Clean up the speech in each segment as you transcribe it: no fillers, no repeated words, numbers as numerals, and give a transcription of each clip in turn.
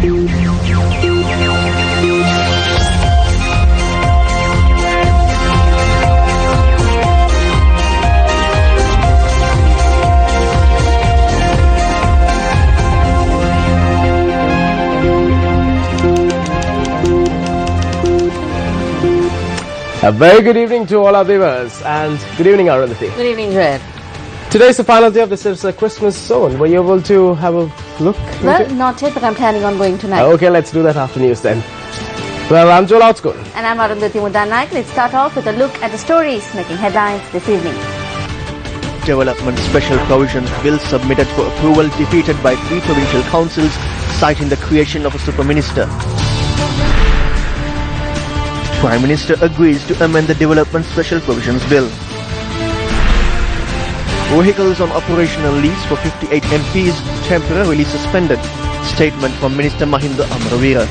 A very good evening to all our viewers, and good evening, Arundhati. Good evening, Joel. Today is the final day of the Sirsa Christmas Zone. Were you able to have a look? Well, not yet, but I'm planning on going tonight. Okay, let's do that after news then. Well, I'm Joel Outschool. And I'm Arundhati Mudannaik. Let's start off with a look at the stories making headlines this evening. Development Special Provisions Bill submitted for approval defeated by 3 provincial councils, citing the creation of a super minister. Prime Minister agrees to amend the Development Special Provisions Bill. Vehicles on operational lease for 58 MPs temporarily suspended. Statement from Minister Mahinda Amaravira.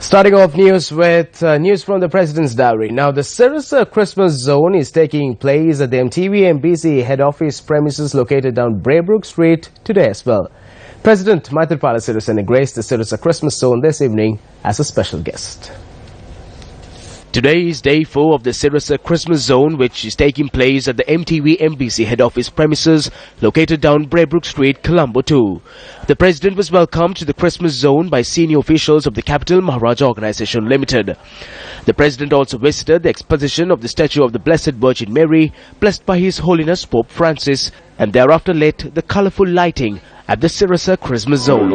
Starting off news with news from the President's Diary. Now, the Sirsa Christmas Zone is taking place at the MTV-MBC head office premises located down Braybrook Street today as well. President Maithripala Sirisena graced the Sirsa Christmas Zone this evening as a special guest. Today is day 4 of the Sirsa Christmas Zone, which is taking place at the MTV-MBC head office premises located down Braybrook Street, Colombo 2. The President was welcomed to the Christmas Zone by senior officials of the Capital Maharaja Organisation Limited. The President also visited the exposition of the statue of the Blessed Virgin Mary, blessed by His Holiness Pope Francis, and thereafter lit the colourful lighting at the Sirsa Christmas Zone.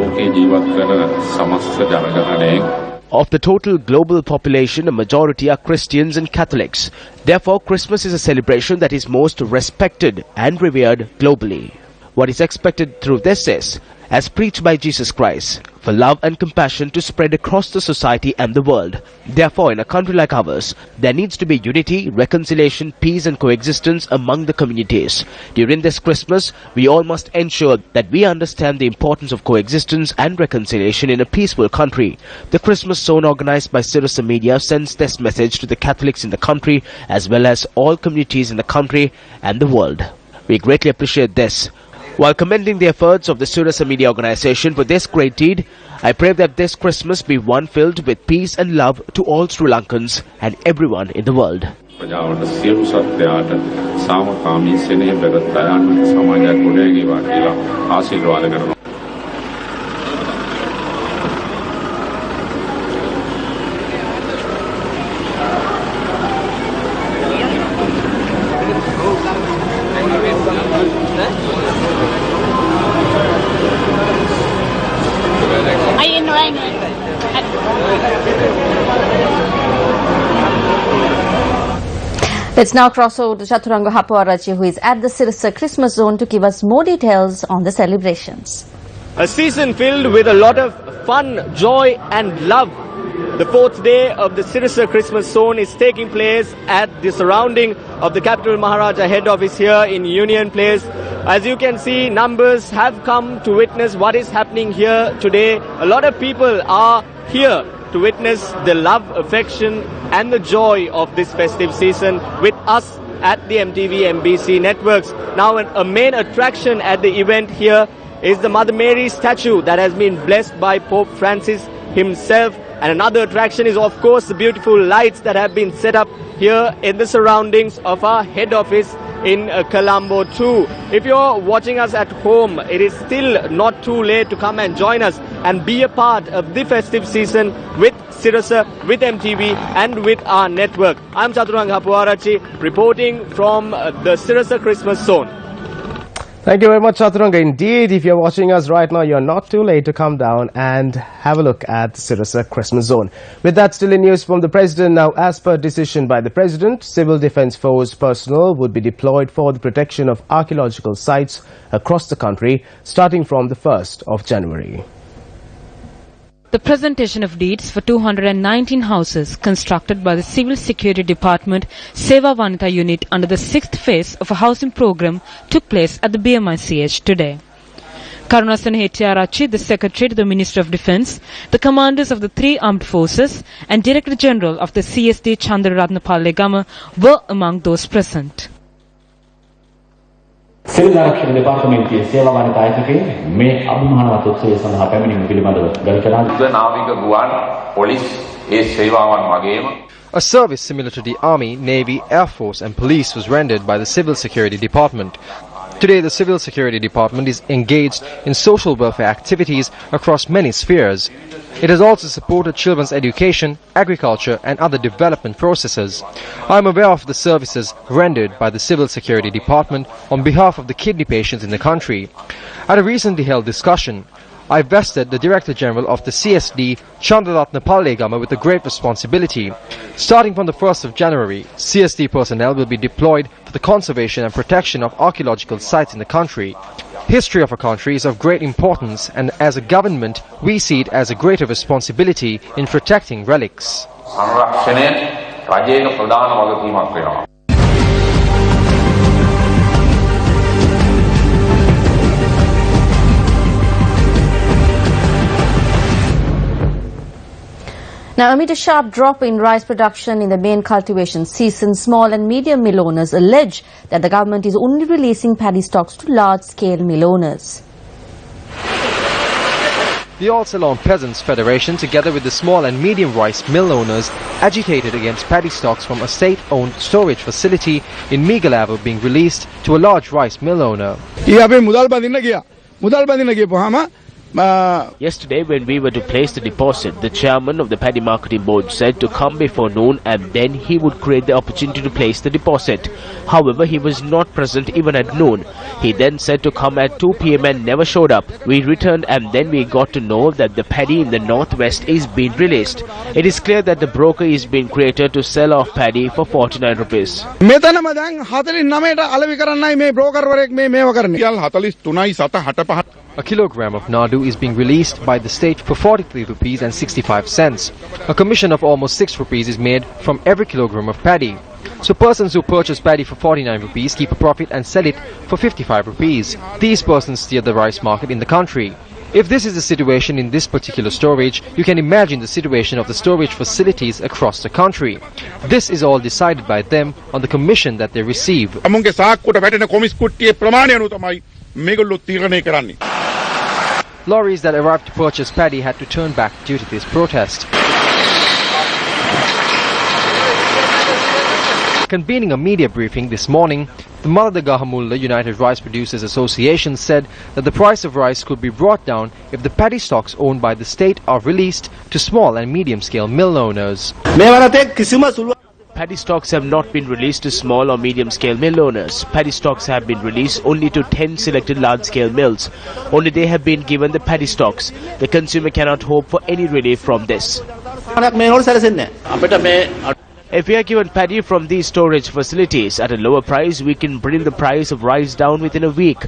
Of the total global population, a majority are Christians and Catholics. Therefore, Christmas is a celebration that is most respected and revered globally. What is expected through this is, as preached by Jesus Christ, for love and compassion to spread across the society and the world. Therefore, in a country like ours, there needs to be unity, reconciliation, peace and coexistence among the communities. During this Christmas, we all must ensure that we understand the importance of coexistence and reconciliation in a peaceful country. The Christmas Zone organized by Sirsa Media sends this message to the Catholics in the country as well as all communities in the country and the world. We greatly appreciate this. While commending the efforts of the Sirsa Media Organisation for this great deed, I pray that this Christmas be one filled with peace and love to all Sri Lankans and everyone in the world. Let's now cross over to Chaturanga Hapawarachi, who is at the Sirsa Christmas Zone to give us more details on the celebrations. A season filled with a lot of fun, joy and love. The 4th day of the Sirsa Christmas Zone is taking place at the surrounding of the Capital Maharaja head office here in Union Place. As you can see, numbers have come to witness what is happening here today. A lot of people are here to witness the love, affection and the joy of this festive season with us at the MTV-MBC networks. Now a main attraction at the event here is the Mother Mary statue that has been blessed by Pope Francis himself. And another attraction is, of course, the beautiful lights that have been set up here in the surroundings of our head office in Colombo 2. If you're watching us at home, it is still not too late to come and join us and be a part of the festive season with Sirsa, with MTV and with our network. I'm Chaturanga Hapawarachi reporting from the Sirsa Christmas Zone. Thank you very much, Chaturanga. Indeed, if you're watching us right now, you're not too late to come down and have a look at the Sirsa Christmas Zone. With that, still in news from the President. Now, as per decision by the President, Civil Defence Force personnel would be deployed for the protection of archaeological sites across the country, starting from the 1st of January. The presentation of deeds for 219 houses constructed by the Civil Security Department Seva Vanita unit under the 6th phase of a housing program took place at the BMICH today. Karunasen Hettiarachchi, the Secretary to the Ministry of Defence, the commanders of the 3 armed forces and Director General of the CSD Chandraratna Pallegama were among those present. Civil ආරක්ෂක දෙපාර්තමේන්තුවේ සේවාවන්ත අයකගේ මේ අභිමානවත් උත්සවය සඳහා පැමිණීම පිළිබඳව ගල්කරන නාවික ගුවන් police ඒ සේවාවන් වගේම A service similar to the Army, Navy, Air Force and Police was rendered by the Civil Security Department. Today, the Civil Security Department is engaged in social welfare activities across many spheres. It has also supported children's education, agriculture and other development processes. I am aware of the services rendered by the Civil Security Department on behalf of the kidney patients in the country. At a recently held discussion, I vested the Director General of the CSD, Chandraratna Pallegama, with a great responsibility. Starting from the 1st of January, CSD personnel will be deployed for the conservation and protection of archaeological sites in the country. History of a country is of great importance, and as a government, we see it as a greater responsibility in protecting relics. සංරක්ෂණය රජයේ ප්‍රධාන වගකීමක් වෙනවා. Now, amid a sharp drop in rice production in the main cultivation season, small and medium mill owners allege that the government is only releasing paddy stocks to large-scale mill owners. The All Ceylon Peasants Federation, together with the small and medium rice mill owners, agitated against paddy stocks from a state-owned storage facility in Meghalaya being released to a large rice mill owner. Yesterday, when we were to place the deposit, the chairman of the Paddy Marketing Board said to come before noon and then he would create the opportunity to place the deposit. However, he was not present even at noon. He then said to come at 2 p.m. and never showed up. We returned and then we got to know that the paddy in the northwest is being released. It is clear that the broker is being created to sell off paddy for 49 rupees. A kilogram of nadu is being released by the state for 43 rupees and 65 cents. A commission of almost 6 rupees is made from every kilogram of paddy. So persons who purchase paddy for 49 rupees keep a profit and sell it for 55 rupees. These persons steer the rice market in the country. If this is the situation in this particular storage, you can imagine the situation of the storage facilities across the country. This is all decided by them on the commission that they receive. Lorries that arrived to purchase paddy had to turn back due to this protest. Convening a media briefing this morning, the Maladagahamulla United Rice Producers Association said that the price of rice could be brought down if the paddy stocks owned by the state are released to small and medium-scale mill owners. Paddy stocks have not been released to small or medium-scale mill owners. Paddy stocks have been released only to 10 selected large-scale mills. Only they have been given the paddy stocks. The consumer cannot hope for any relief from this. If we are given paddy from these storage facilities at a lower price, we can bring the price of rice down within a week.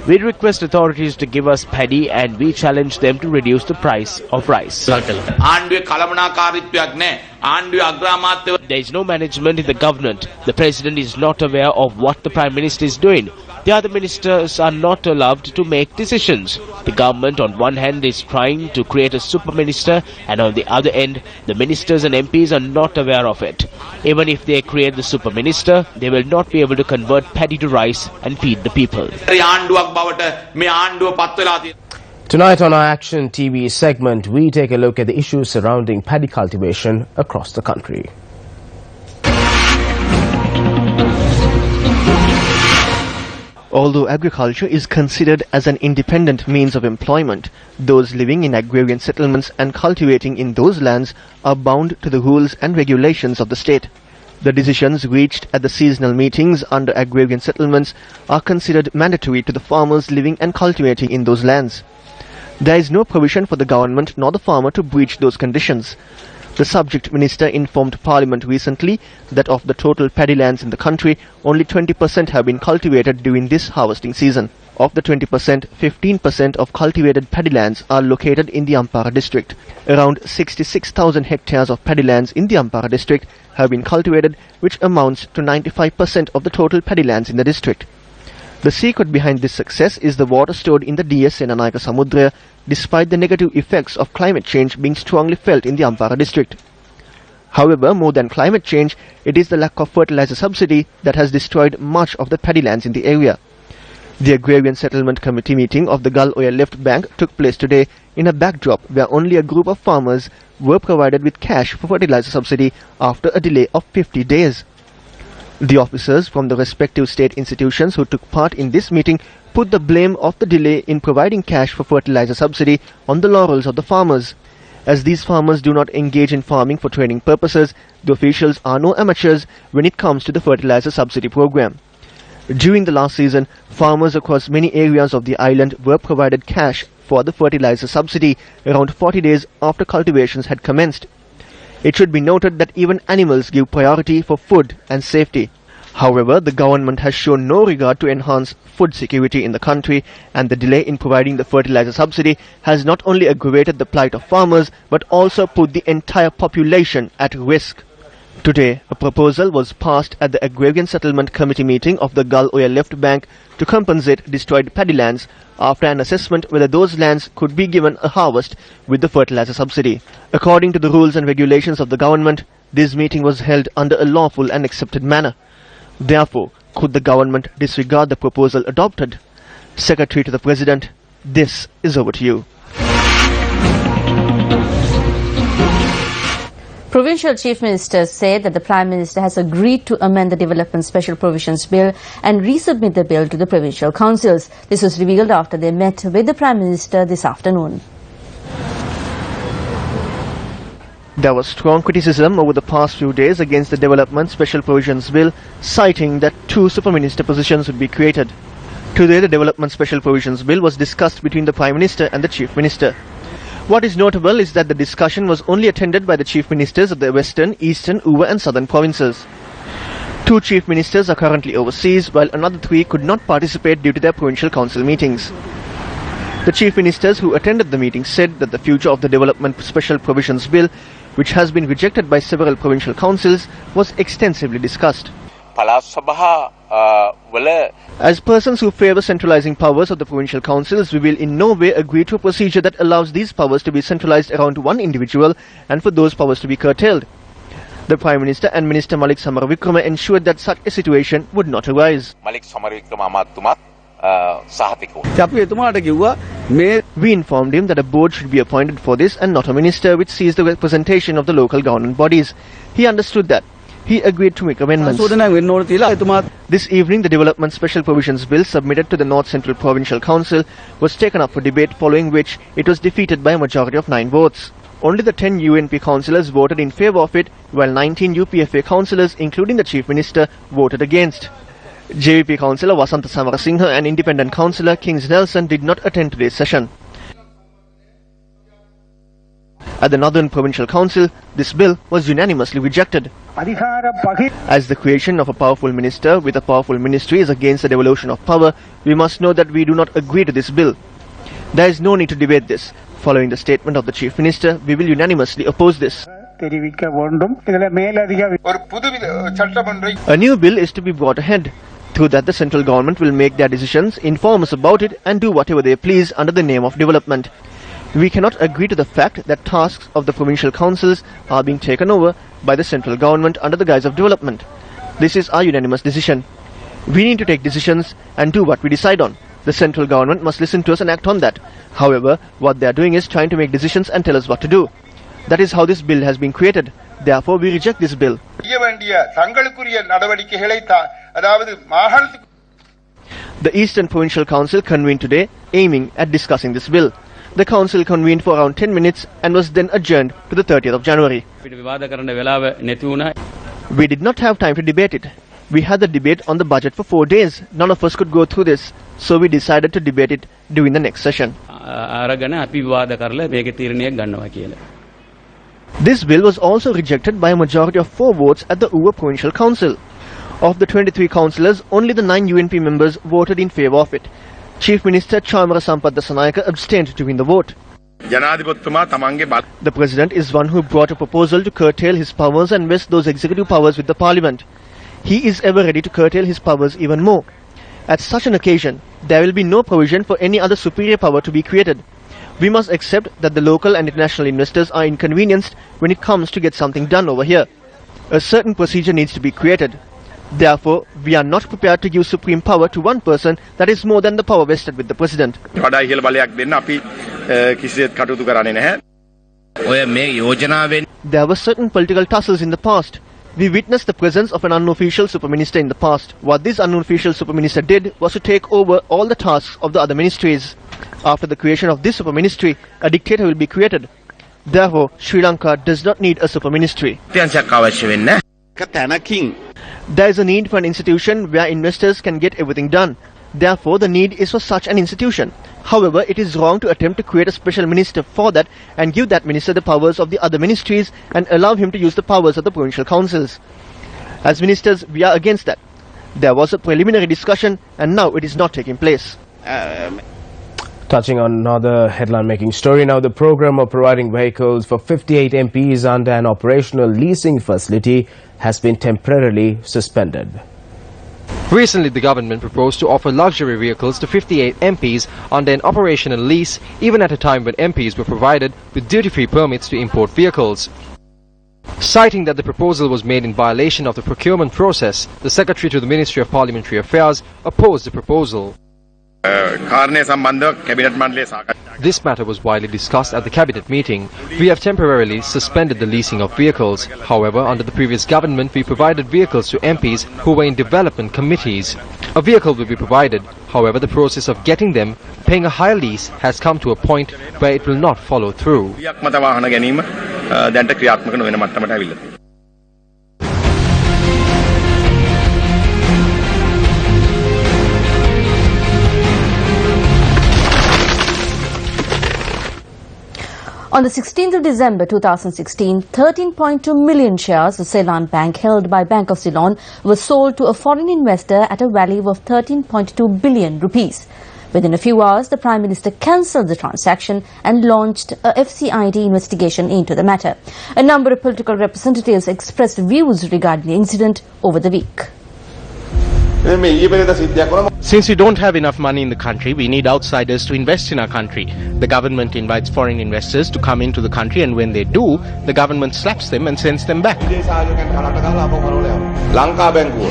We request authorities to give us paddy and we challenge them to reduce the price of rice. There is no management in the government. The president is not aware of what the prime minister is doing. The other ministers are not allowed to make decisions. The government on one hand is trying to create a super minister and on the other end, the ministers and MPs are not aware of it. Even if they create the super minister, they will not be able to convert paddy to rice and feed the people. Tonight on our Action TV segment, we take a look at the issues surrounding paddy cultivation across the country. Although agriculture is considered as an independent means of employment, those living in agrarian settlements and cultivating in those lands are bound to the rules and regulations of the state. The decisions reached at the seasonal meetings under agrarian settlements are considered mandatory to the farmers living and cultivating in those lands. There is no provision for the government nor the farmer to breach those conditions. The subject minister informed Parliament recently that of the total paddy lands in the country, only 20% have been cultivated during this harvesting season. Of the 20%, 15% of cultivated paddy lands are located in the Ampara district. Around 66,000 hectares of paddy lands in the Ampara district have been cultivated, which amounts to 95% of the total paddy lands in the district. The secret behind this success is the water stored in the DS Senanayaka Samudra, despite the negative effects of climate change being strongly felt in the Ampara district. However, more than climate change, it is the lack of fertilizer subsidy that has destroyed much of the paddy lands in the area. The Agrarian Settlement Committee meeting of the Gull Oya Left Bank took place today in a backdrop where only a group of farmers were provided with cash for fertilizer subsidy after a delay of 50 days. The officers from the respective state institutions who took part in this meeting put the blame of the delay in providing cash for fertilizer subsidy on the laurels of the farmers. As these farmers do not engage in farming for training purposes, the officials are no amateurs when it comes to the fertilizer subsidy program. During the last season, farmers across many areas of the island were provided cash for the fertilizer subsidy around 40 days after cultivations had commenced. It should be noted that even animals give priority for food and safety. However, the government has shown no regard to enhance food security in the country, and the delay in providing the fertilizer subsidy has not only aggravated the plight of farmers but also put the entire population at risk. Today, a proposal was passed at the Agrarian Settlement Committee meeting of the Gull Oya Left Bank to compensate destroyed paddy lands after an assessment whether those lands could be given a harvest with the fertilizer subsidy. According to the rules and regulations of the government, this meeting was held under a lawful and accepted manner. Therefore, could the government disregard the proposal adopted? Secretary to the President, this is over to you. Provincial Chief Minister said that the Prime Minister has agreed to amend the Development Special Provisions Bill and resubmit the bill to the provincial councils. This was revealed after they met with the Prime Minister this afternoon. There was strong criticism over the past few days against the Development Special Provisions Bill, citing that 2 Super Minister positions would be created. Today, the Development Special Provisions Bill was discussed between the Prime Minister and the Chief Minister. What is notable is that the discussion was only attended by the Chief Ministers of the Western, Eastern, Uva and Southern provinces. 2 Chief Ministers are currently overseas, while another 3 could not participate due to their provincial council meetings. The Chief Ministers who attended the meeting said that the future of the Development Special Provisions Bill, which has been rejected by several provincial councils, was extensively discussed. As persons who favour centralising powers of the provincial councils, we will in no way agree to a procedure that allows these powers to be centralised around one individual and for those powers to be curtailed. The Prime Minister and Minister Malik Samaravikrama ensured that such a situation would not arise. We informed him that a board should be appointed for this and not a minister, which sees the representation of the local government bodies. He understood that. He agreed to make amendments. This evening, the Development Special Provisions Bill submitted to the North Central Provincial Council was taken up for debate, following which it was defeated by a majority of 9 votes. Only the 10 UNP councillors voted in favour of it, while 19 UPFA councillors, including the Chief Minister, voted against. JVP Councillor Vasantha Samarasinghe and Independent Councillor Kings Nelson did not attend today's session. At the Northern Provincial Council, this bill was unanimously rejected. As the creation of a powerful minister with a powerful ministry is against the devolution of power, we must know that we do not agree to this bill. There is no need to debate this. Following the statement of the Chief Minister, we will unanimously oppose this. A new bill is to be brought ahead. Through that, the central government will make their decisions, inform us about it and do whatever they please under the name of development. We cannot agree to the fact that tasks of the provincial councils are being taken over by the central government under the guise of development. This is our unanimous decision. We need to take decisions and do what we decide on. The central government must listen to us and act on that. However, what they are doing is trying to make decisions and tell us what to do. That is how this bill has been created. Therefore, we reject this bill. The Eastern Provincial Council convened today, aiming at discussing this bill. The council convened for around 10 minutes and was then adjourned to the 30th of January. We did not have time to debate it. We had the debate on the budget for 4 days. None of us could go through this, so we decided to debate it during the next session. This bill was also rejected by a majority of 4 votes at the Uva Provincial Council. Of the 23 councillors, only the 9 UNP members voted in favour of it. Chief Minister Chamara Sampath Dasanayake abstained during the vote. The President is one who brought a proposal to curtail his powers and vest those executive powers with the Parliament. He is ever ready to curtail his powers even more. At such an occasion, there will be no provision for any other superior power to be created. We must accept that the local and international investors are inconvenienced when it comes to get something done over here. A certain procedure needs to be created. Therefore, we are not prepared to give supreme power to one person that is more than the power vested with the president. There were certain political tussles in the past. We witnessed the presence of an unofficial super minister in the past. What this unofficial super minister did was to take over all the tasks of the other ministries. After the creation of this super ministry, a dictator will be created. Therefore, Sri Lanka does not need a super ministry. There is a need for an institution where investors can get everything done. Therefore, the need is for such an institution. However, it is wrong to attempt to create a special minister for that and give that minister the powers of the other ministries and allow him to use the powers of the provincial councils. As ministers, we are against that. There was a preliminary discussion and now it is not taking place. Touching on another headline-making story now, the program of providing vehicles for 58 MPs under an operational leasing facility has been temporarily suspended. Recently, the government proposed to offer luxury vehicles to 58 MPs under an operational lease, even at a time when MPs were provided with duty-free permits to import vehicles. Citing that the proposal was made in violation of the procurement process, the Secretary to the Ministry of Parliamentary Affairs opposed the proposal. This matter was widely discussed at the cabinet meeting. We have temporarily suspended the leasing of vehicles. However, under the previous government, we provided vehicles to MPs who were in development committees. A vehicle will be provided. However, the process of getting them, paying a higher lease, has come to a point where it will not follow through. On the 16th of December 2016, 13.2 million shares of Ceylon Bank held by Bank of Ceylon were sold to a foreign investor at a value of 13.2 billion rupees. Within a few hours, the Prime Minister cancelled the transaction and launched a FCID investigation into the matter. A number of political representatives expressed views regarding the incident over the week. Since we don't have enough money in the country, we need outsiders to invest in our country. The government invites foreign investors to come into the country, and when they do, the government slaps them and sends them back.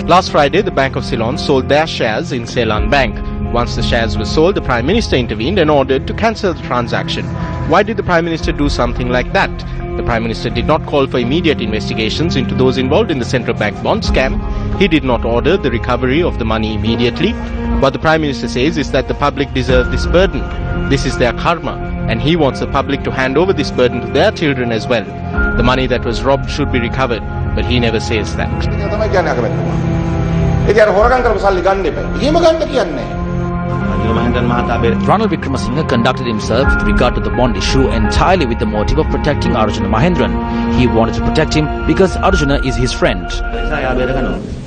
Last Friday, the Bank of Ceylon sold their shares in Ceylon Bank. Once the shares were sold, the Prime Minister intervened and ordered to cancel the transaction. Why did the Prime Minister do something like that? The Prime Minister did not call for immediate investigations into those involved in the central bank bond scam. He did not order the recovery of the money immediately. What the Prime Minister says is that the public deserve this burden. This is their karma, and he wants the public to hand over this burden to their children as well. The money that was robbed should be recovered, but he never says that. Ranil Wickremesinghe conducted himself with regard to the bond issue entirely with the motive of protecting Arjuna Mahendran. He wanted to protect him because Arjuna is his friend.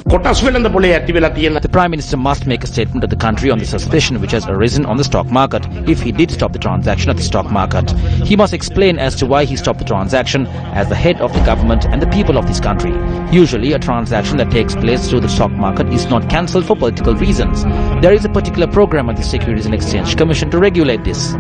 The Prime Minister must make a statement to the country on the suspicion which has arisen on the stock market, if he did stop the transaction at the stock market. He must explain as to why he stopped the transaction as the head of the government and the people of this country. Usually, a transaction that takes place through the stock market is not cancelled for political reasons. There is a particular program at the Securities and Exchange Commission to regulate this.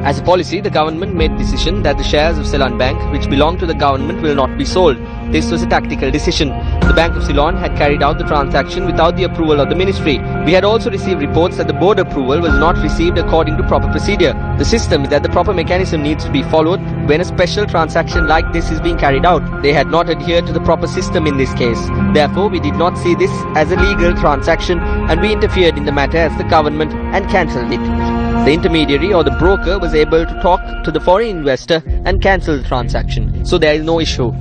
As a policy, the government made decision that the shares of Ceylon Bank, which belong to the government, will not be sold. This was a tactical decision. The Bank of Ceylon had carried out the transaction without the approval of the ministry. We had also received reports that the board approval was not received according to proper procedure. The system is that the proper mechanism needs to be followed when a special transaction like this is being carried out. They had not adhered to the proper system in this case. Therefore, we did not see this as a legal transaction and we interfered in the matter as the government and cancelled it. The intermediary or the broker was able to talk to the foreign investor and cancel the transaction. So there is no issue.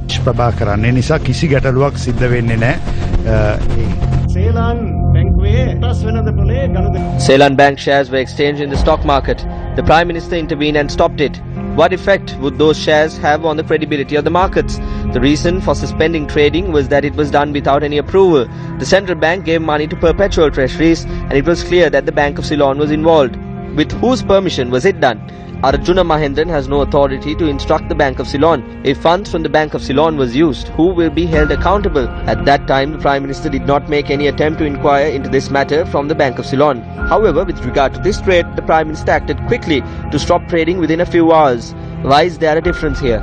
Ceylon Bank shares were exchanged in the stock market. The Prime Minister intervened and stopped it. What effect would those shares have on the credibility of the markets? The reason for suspending trading was that it was done without any approval. The central bank gave money to perpetual treasuries and it was clear that the Bank of Ceylon was involved. With whose permission was it done? Arjuna Mahendran has no authority to instruct the Bank of Ceylon. If funds from the Bank of Ceylon was used, who will be held accountable? At that time, the Prime Minister did not make any attempt to inquire into this matter from the Bank of Ceylon. However, with regard to this trade, the Prime Minister acted quickly to stop trading within a few hours. Why is there a difference here?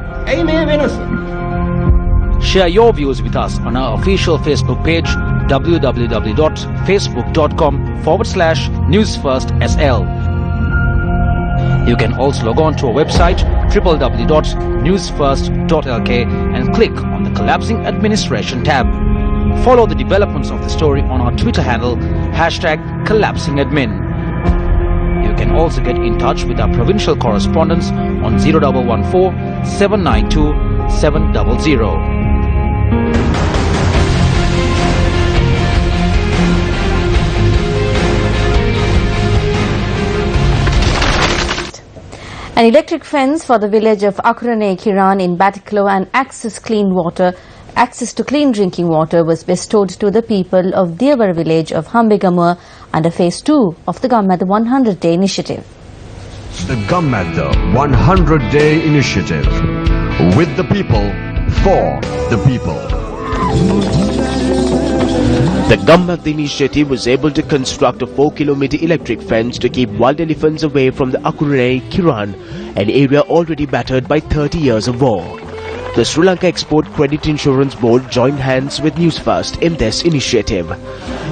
Share your views with us on our official Facebook page www.facebook.com/newsfirstsl. You can also log on to our website www.newsfirst.lk and click on the Collapsing Administration tab. Follow the developments of the story on our Twitter handle #CollapsingAdmin. You can also get in touch with our provincial correspondents on 0114 792 700. An electric fence for the village of Akurane Kiran in Batiklo and access to clean drinking water was bestowed to the people of Devar village of Hambegamur under phase 2 of the Gammadha 100-day initiative. The Gammadha 100-day initiative. With the people, for the people. The Gammadha initiative was able to construct a 4-kilometer electric fence to keep wild elephants away from the Akurane Kiran, an area already battered by 30 years of war. The Sri Lanka Export Credit Insurance Board joined hands with Newsfirst in this initiative.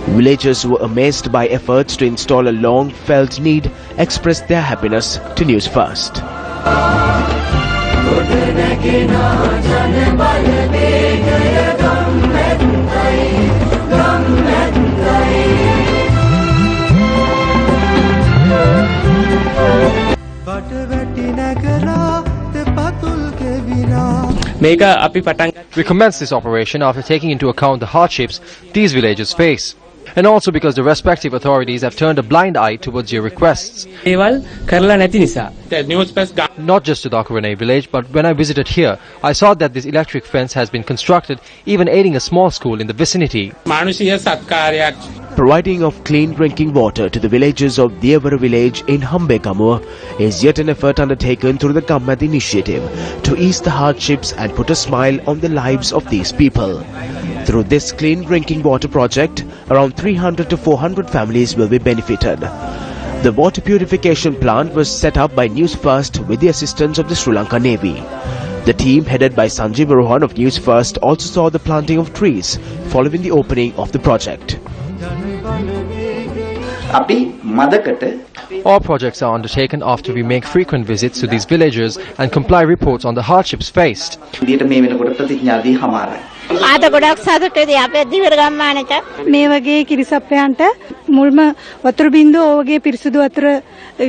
Villagers who were amazed by efforts to install a long-felt need expressed their happiness to Newsfirst. We commenced this operation after taking into account the hardships these villagers face, and also because the respective authorities have turned a blind eye towards your requests. Not just to the Akurane village, but when I visited here, I saw that this electric fence has been constructed, even aiding a small school in the vicinity. Providing of clean drinking water to the villagers of Devar village in Hambegamur is yet an effort undertaken through the Gammadha initiative to ease the hardships and put a smile on the lives of these people. Through this clean drinking water project, around 300 to 400 families will be benefited. The water purification plant was set up by Newsfirst with the assistance of the Sri Lanka Navy. The team headed by Sanjeev Rohan of Newsfirst also saw the planting of trees following the opening of the project. All projects are undertaken after we make frequent visits to these villagers and comply reports on the hardships faced. ආත ගොඩක් සතුටුයි අපේ දිවර ගම්මානට මේ වගේ කිරිසප්පයන්ට මුල්ම වතුර බින්දුව ඔයගේ පිරිසුදු වතුර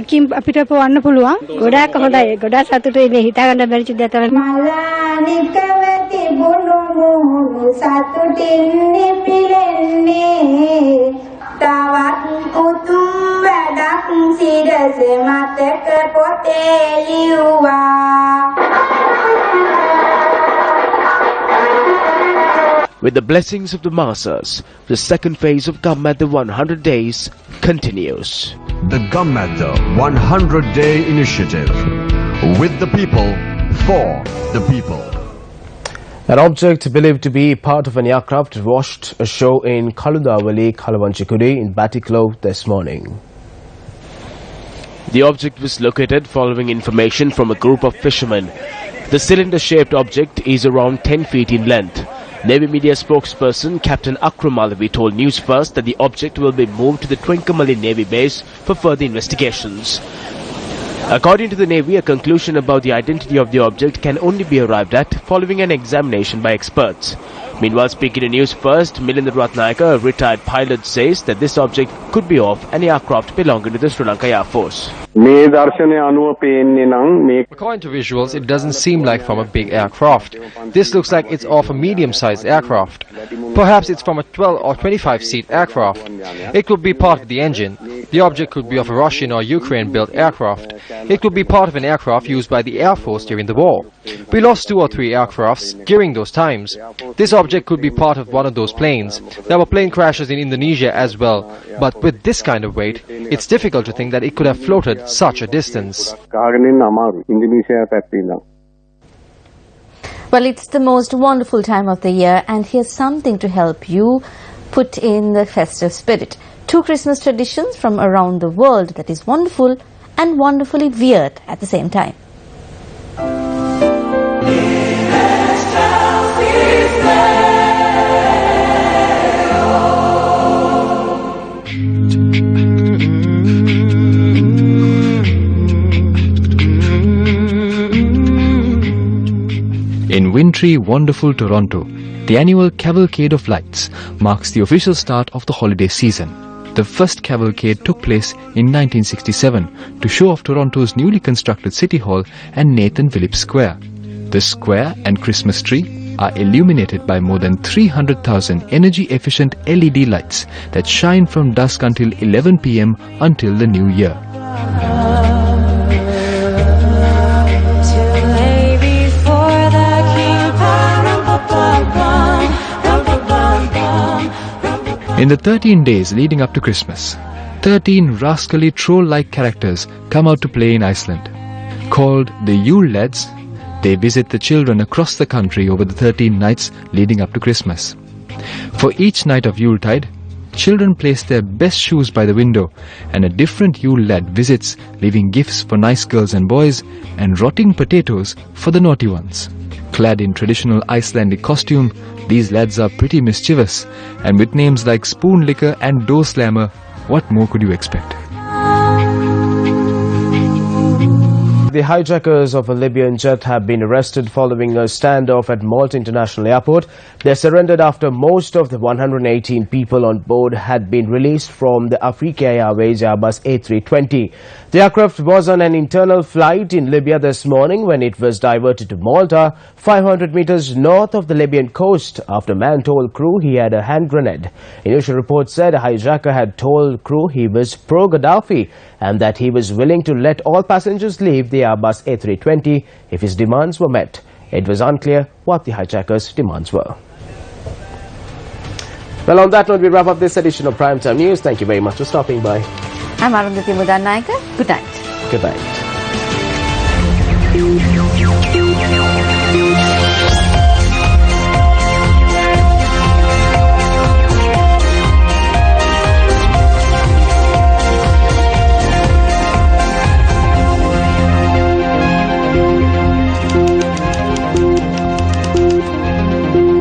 කිම් අපිට පවන්න පුළුවන් ගොඩක් හොඳයි ගොඩක් සතුටුයි මේ හිතා ගන්න බැරි සිද්ධියක් තමයි මලානිකවති බුණු මුහුණු සතුටින් නිපිලෙන්නේ තවත් උතුම් වැඩක් සිරස මතක පොතේ ලියුවා. With the blessings of the masses, the second phase of Gammadha 100 days continues. The Gammadha 100-day initiative. With the people, for the people. An object believed to be part of an aircraft washed ashore in Kaludawali, Kalavanchikudi in Batiklo this morning. The object was located following information from a group of fishermen. The cylinder-shaped object is around 10 feet in length. Navy media spokesperson Captain Akram Malavi told Newsfirst that the object will be moved to the Trincomalee Navy base for further investigations. According to the Navy, a conclusion about the identity of the object can only be arrived at following an examination by experts. Meanwhile, speaking to Newsfirst, Milindra Ratnayaka, a retired pilot, says that this object could be of an aircraft belonging to the Sri Lanka Air Force. According to visuals, it doesn't seem like from a big aircraft. This looks like it's of a medium-sized aircraft. Perhaps it's from a 12 or 25-seat aircraft. It could be part of the engine. The object could be of a Russian or Ukraine-built aircraft. It could be part of an aircraft used by the Air Force during the war. We lost 2 or 3 aircrafts during those times. This object could be part of one of those planes. There were plane crashes in Indonesia as well. But with this kind of weight, it's difficult to think that it could have floated such a distance. Well, it's the most wonderful time of the year, and here's something to help you put in the festive spirit. 2 Christmas traditions from around the world that is wonderful and wonderfully weird at the same time. In wintry, wonderful Toronto, the annual Cavalcade of Lights marks the official start of the holiday season. The first cavalcade took place in 1967 to show off Toronto's newly constructed City Hall and Nathan Phillips Square. The square and Christmas tree are illuminated by more than 300,000 energy-efficient LED lights that shine from dusk until 11 p.m. until the new year. In the 13 days leading up to Christmas, 13 rascally troll-like characters come out to play in Iceland. Called the Yule Lads, they visit the children across the country over the 13 nights leading up to Christmas. For each night of Yuletide, children place their best shoes by the window, and a different Yule Lad visits, leaving gifts for nice girls and boys and rotting potatoes for the naughty ones. Clad in traditional Icelandic costume, these lads are pretty mischievous, and with names like Spoon Licker and Door Slammer, what more could you expect? The hijackers of a Libyan jet have been arrested following a standoff at Malta International Airport. They surrendered after most of the 118 people on board had been released from the Africa Airways Airbus A320. The aircraft was on an internal flight in Libya this morning when it was diverted to Malta, 500 meters north of the Libyan coast, after a man told crew he had a hand grenade. Initial reports said a hijacker had told crew he was pro-Gaddafi and that he was willing to let all passengers leave the Airbus A320 if his demands were met. It was unclear what the hijackers' demands were. Well, on that note, we wrap up this edition of Primetime News. Thank you very much for stopping by. I'm Arundhati Mudanayaka. Good night. Good night.